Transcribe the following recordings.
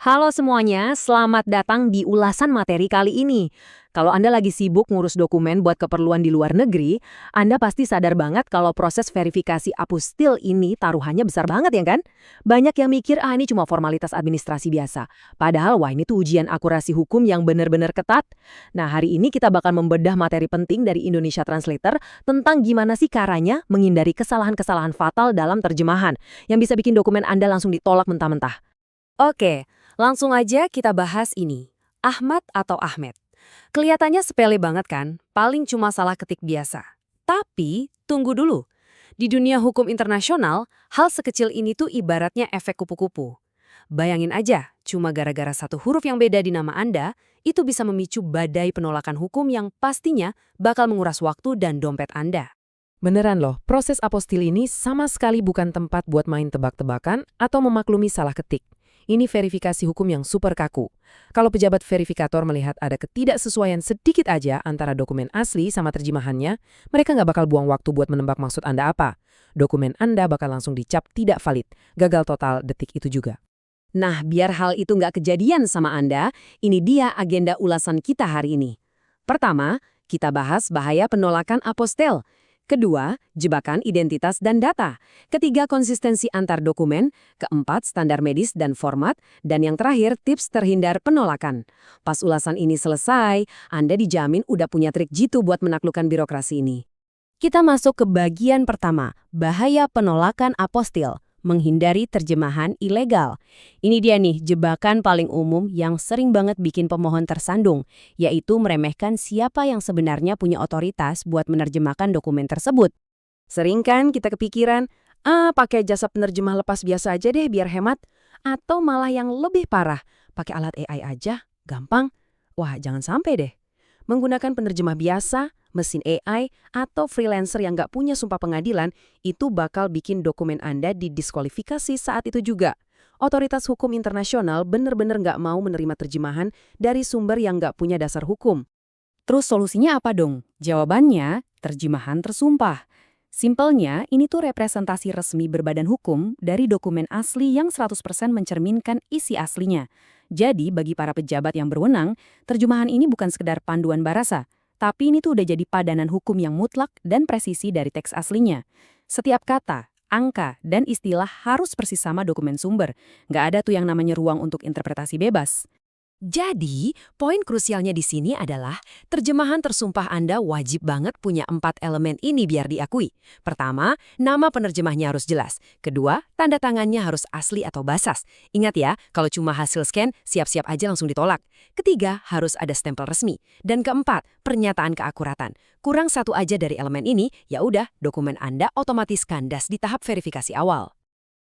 Halo semuanya, selamat datang di ulasan materi kali ini. Kalau Anda lagi sibuk ngurus dokumen buat keperluan di luar negeri, Anda pasti sadar banget kalau proses verifikasi apostil ini taruhannya besar banget ya kan? Banyak yang mikir, ini cuma formalitas administrasi biasa. Padahal, wah ini tuh ujian akurasi hukum yang benar-benar ketat. Nah, hari ini kita bakal membedah materi penting dari Indonesia Translator tentang gimana sih caranya menghindari kesalahan-kesalahan fatal dalam terjemahan yang bisa bikin dokumen Anda langsung ditolak mentah-mentah. Oke, langsung aja kita bahas ini. Ahmad atau Ahmed. Kelihatannya sepele banget kan? Paling cuma salah ketik biasa. Tapi, tunggu dulu. Di dunia hukum internasional, hal sekecil ini tuh ibaratnya efek kupu-kupu. Bayangin aja, cuma gara-gara satu huruf yang beda di nama Anda, itu bisa memicu badai penolakan hukum yang pastinya bakal menguras waktu dan dompet Anda. Beneran loh, proses apostil ini sama sekali bukan tempat buat main tebak-tebakan atau memaklumi salah ketik. Ini verifikasi hukum yang super kaku. Kalau pejabat verifikator melihat ada ketidaksesuaian sedikit aja antara dokumen asli sama terjemahannya, mereka nggak bakal buang waktu buat menebak maksud Anda apa. Dokumen Anda bakal langsung dicap tidak valid, gagal total detik itu juga. Nah, biar hal itu nggak kejadian sama Anda, ini dia agenda ulasan kita hari ini. Pertama, kita bahas bahaya penolakan apostel. Kedua, jebakan identitas dan data. Ketiga, konsistensi antar dokumen. Keempat, standar medis dan format. Dan yang terakhir, tips terhindar penolakan. Pas ulasan ini selesai, Anda dijamin udah punya trik jitu buat menaklukkan birokrasi ini. Kita masuk ke bagian pertama, bahaya penolakan apostil. Menghindari terjemahan ilegal. Ini dia nih jebakan paling umum yang sering banget bikin pemohon tersandung, yaitu meremehkan siapa yang sebenarnya punya otoritas buat menerjemahkan dokumen tersebut. Sering kan kita kepikiran, pakai jasa penerjemah lepas biasa aja deh biar hemat, atau malah yang lebih parah, pakai alat AI aja, gampang. Wah, jangan sampai deh. Menggunakan penerjemah biasa, mesin AI, atau freelancer yang nggak punya sumpah pengadilan, itu bakal bikin dokumen Anda didiskualifikasi saat itu juga. Otoritas hukum internasional benar-benar nggak mau menerima terjemahan dari sumber yang nggak punya dasar hukum. Terus solusinya apa dong? Jawabannya, terjemahan tersumpah. Simpelnya, ini tuh representasi resmi berbadan hukum dari dokumen asli yang 100% mencerminkan isi aslinya. Jadi, bagi para pejabat yang berwenang, terjemahan ini bukan sekedar panduan bahasa, tapi ini tuh udah jadi padanan hukum yang mutlak dan presisi dari teks aslinya. Setiap kata, angka, dan istilah harus persis sama dokumen sumber. Nggak ada tuh yang namanya ruang untuk interpretasi bebas. Jadi, poin krusialnya di sini adalah terjemahan tersumpah Anda wajib banget punya 4 elemen ini biar diakui. Pertama, nama penerjemahnya harus jelas. Kedua, tanda tangannya harus asli atau basas. Ingat ya, kalau cuma hasil scan, siap-siap aja langsung ditolak. Ketiga, harus ada stempel resmi. Dan keempat, pernyataan keakuratan. Kurang satu aja dari elemen ini, ya udah, dokumen Anda otomatis kandas di tahap verifikasi awal.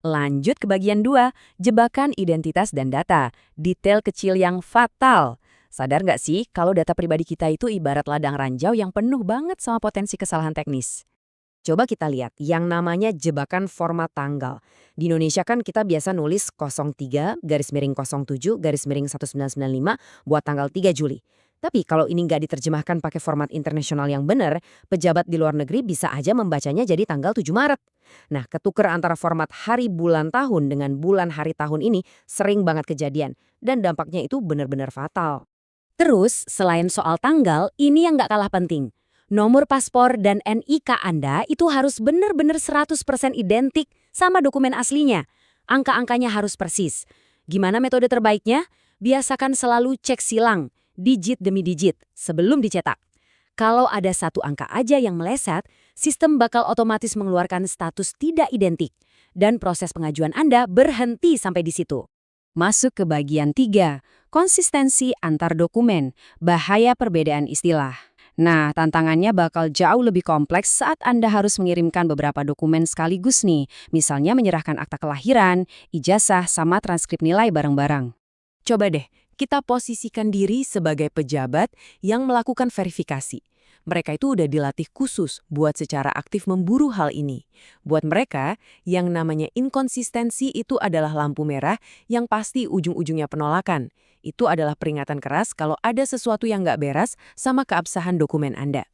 Lanjut ke bagian 2, jebakan identitas dan data. Detail kecil yang fatal. Sadar nggak sih kalau data pribadi kita itu ibarat ladang ranjau yang penuh banget sama potensi kesalahan teknis? Coba kita lihat yang namanya jebakan format tanggal. Di Indonesia kan kita biasa nulis 03 garis miring 07 garis miring 1995 buat tanggal 3 Juli. Tapi kalau ini nggak diterjemahkan pakai format internasional yang benar, pejabat di luar negeri bisa aja membacanya jadi tanggal 7 Maret. Nah, ketuker antara format hari bulan tahun dengan bulan hari tahun ini sering banget kejadian, dan dampaknya itu benar-benar fatal. Terus, selain soal tanggal, ini yang nggak kalah penting. Nomor paspor dan NIK Anda itu harus benar-benar 100% identik sama dokumen aslinya. Angka-angkanya harus persis. Gimana metode terbaiknya? Biasakan selalu cek silang, digit demi digit, sebelum dicetak. Kalau ada satu angka aja yang meleset, sistem bakal otomatis mengeluarkan status tidak identik. Dan proses pengajuan Anda berhenti sampai di situ. Masuk ke bagian 3, konsistensi antar dokumen, bahaya perbedaan istilah. Nah, tantangannya bakal jauh lebih kompleks saat Anda harus mengirimkan beberapa dokumen sekaligus nih, misalnya menyerahkan akta kelahiran, ijazah, sama transkrip nilai bareng-bareng. Coba deh, kita posisikan diri sebagai pejabat yang melakukan verifikasi. Mereka itu udah dilatih khusus buat secara aktif memburu hal ini. Buat mereka, yang namanya inkonsistensi itu adalah lampu merah yang pasti ujung-ujungnya penolakan. Itu adalah peringatan keras kalau ada sesuatu yang nggak beres sama keabsahan dokumen Anda.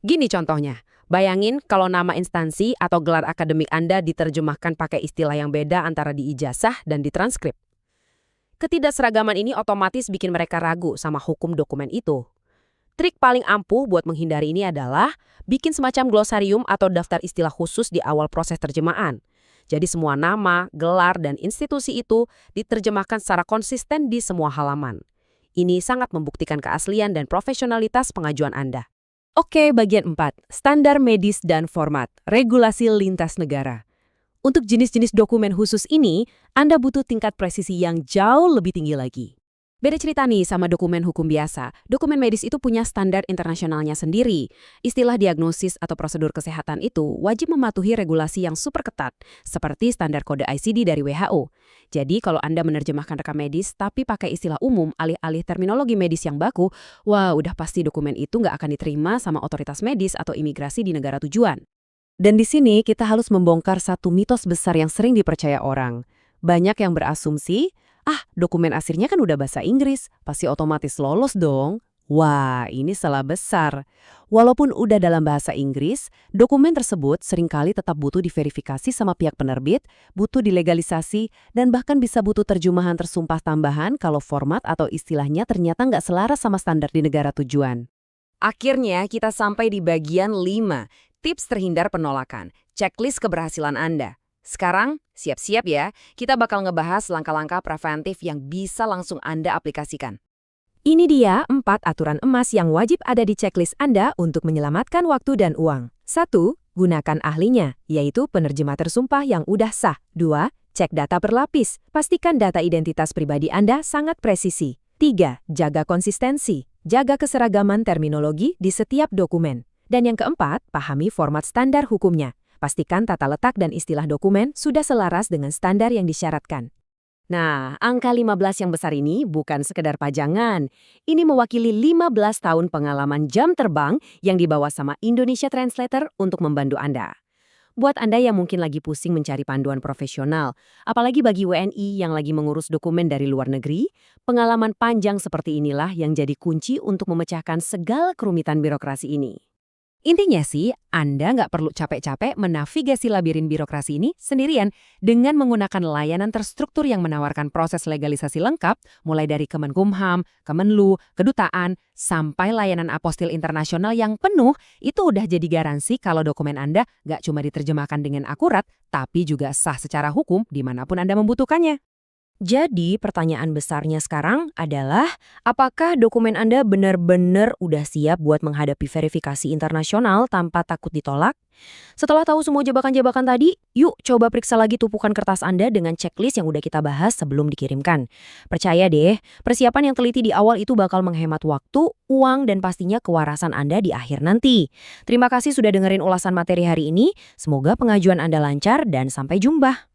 Gini contohnya, bayangin kalau nama instansi atau gelar akademik Anda diterjemahkan pakai istilah yang beda antara di ijazah dan di transkrip. Ketidakseragaman ini otomatis bikin mereka ragu sama hukum dokumen itu. Trik paling ampuh buat menghindari ini adalah bikin semacam glosarium atau daftar istilah khusus di awal proses terjemahan. Jadi semua nama, gelar, dan institusi itu diterjemahkan secara konsisten di semua halaman. Ini sangat membuktikan keaslian dan profesionalitas pengajuan Anda. Oke, bagian 4. Standar medis dan format. Regulasi lintas negara. Untuk jenis-jenis dokumen khusus ini, Anda butuh tingkat presisi yang jauh lebih tinggi lagi. Beda cerita nih sama dokumen hukum biasa. Dokumen medis itu punya standar internasionalnya sendiri. Istilah diagnosis atau prosedur kesehatan itu wajib mematuhi regulasi yang super ketat, seperti standar kode ICD dari WHO. Jadi kalau Anda menerjemahkan rekam medis tapi pakai istilah umum alih-alih terminologi medis yang baku, wah udah pasti dokumen itu nggak akan diterima sama otoritas medis atau imigrasi di negara tujuan. Dan di sini kita harus membongkar satu mitos besar yang sering dipercaya orang. Banyak yang berasumsi, dokumen aslinya kan udah bahasa Inggris, pasti otomatis lolos dong. Wah, ini salah besar. Walaupun udah dalam bahasa Inggris, dokumen tersebut seringkali tetap butuh diverifikasi sama pihak penerbit, butuh dilegalisasi, dan bahkan bisa butuh terjemahan tersumpah tambahan kalau format atau istilahnya ternyata nggak selaras sama standar di negara tujuan. Akhirnya kita sampai di bagian 5, tips terhindar penolakan, checklist keberhasilan Anda. Sekarang, siap-siap ya, kita bakal ngebahas langkah-langkah preventif yang bisa langsung Anda aplikasikan. Ini dia 4 aturan emas yang wajib ada di checklist Anda untuk menyelamatkan waktu dan uang. 1. Gunakan ahlinya, yaitu penerjemah tersumpah yang udah sah. 2. Cek data berlapis, pastikan data identitas pribadi Anda sangat presisi. 3. Jaga konsistensi, jaga keseragaman terminologi di setiap dokumen. Dan yang keempat, pahami format standar hukumnya. Pastikan tata letak dan istilah dokumen sudah selaras dengan standar yang disyaratkan. Nah, angka 15 yang besar ini bukan sekedar pajangan. Ini mewakili 15 tahun pengalaman jam terbang yang dibawa sama Indonesia Translator untuk membantu Anda. Buat Anda yang mungkin lagi pusing mencari panduan profesional, apalagi bagi WNI yang lagi mengurus dokumen dari luar negeri, pengalaman panjang seperti inilah yang jadi kunci untuk memecahkan segala kerumitan birokrasi ini. Intinya sih, Anda nggak perlu capek-capek menavigasi labirin birokrasi ini sendirian dengan menggunakan layanan terstruktur yang menawarkan proses legalisasi lengkap, mulai dari Kemenkumham, Kemenlu, Kedutaan, sampai layanan apostil internasional yang penuh. Itu udah jadi garansi kalau dokumen Anda nggak cuma diterjemahkan dengan akurat, tapi juga sah secara hukum dimanapun Anda membutuhkannya. Jadi pertanyaan besarnya sekarang adalah, apakah dokumen Anda benar-benar udah siap buat menghadapi verifikasi internasional tanpa takut ditolak? Setelah tahu semua jebakan-jebakan tadi, yuk coba periksa lagi tumpukan kertas Anda dengan checklist yang udah kita bahas sebelum dikirimkan. Percaya deh, persiapan yang teliti di awal itu bakal menghemat waktu, uang, dan pastinya kewarasan Anda di akhir nanti. Terima kasih sudah dengerin ulasan materi hari ini, semoga pengajuan Anda lancar dan sampai jumpa.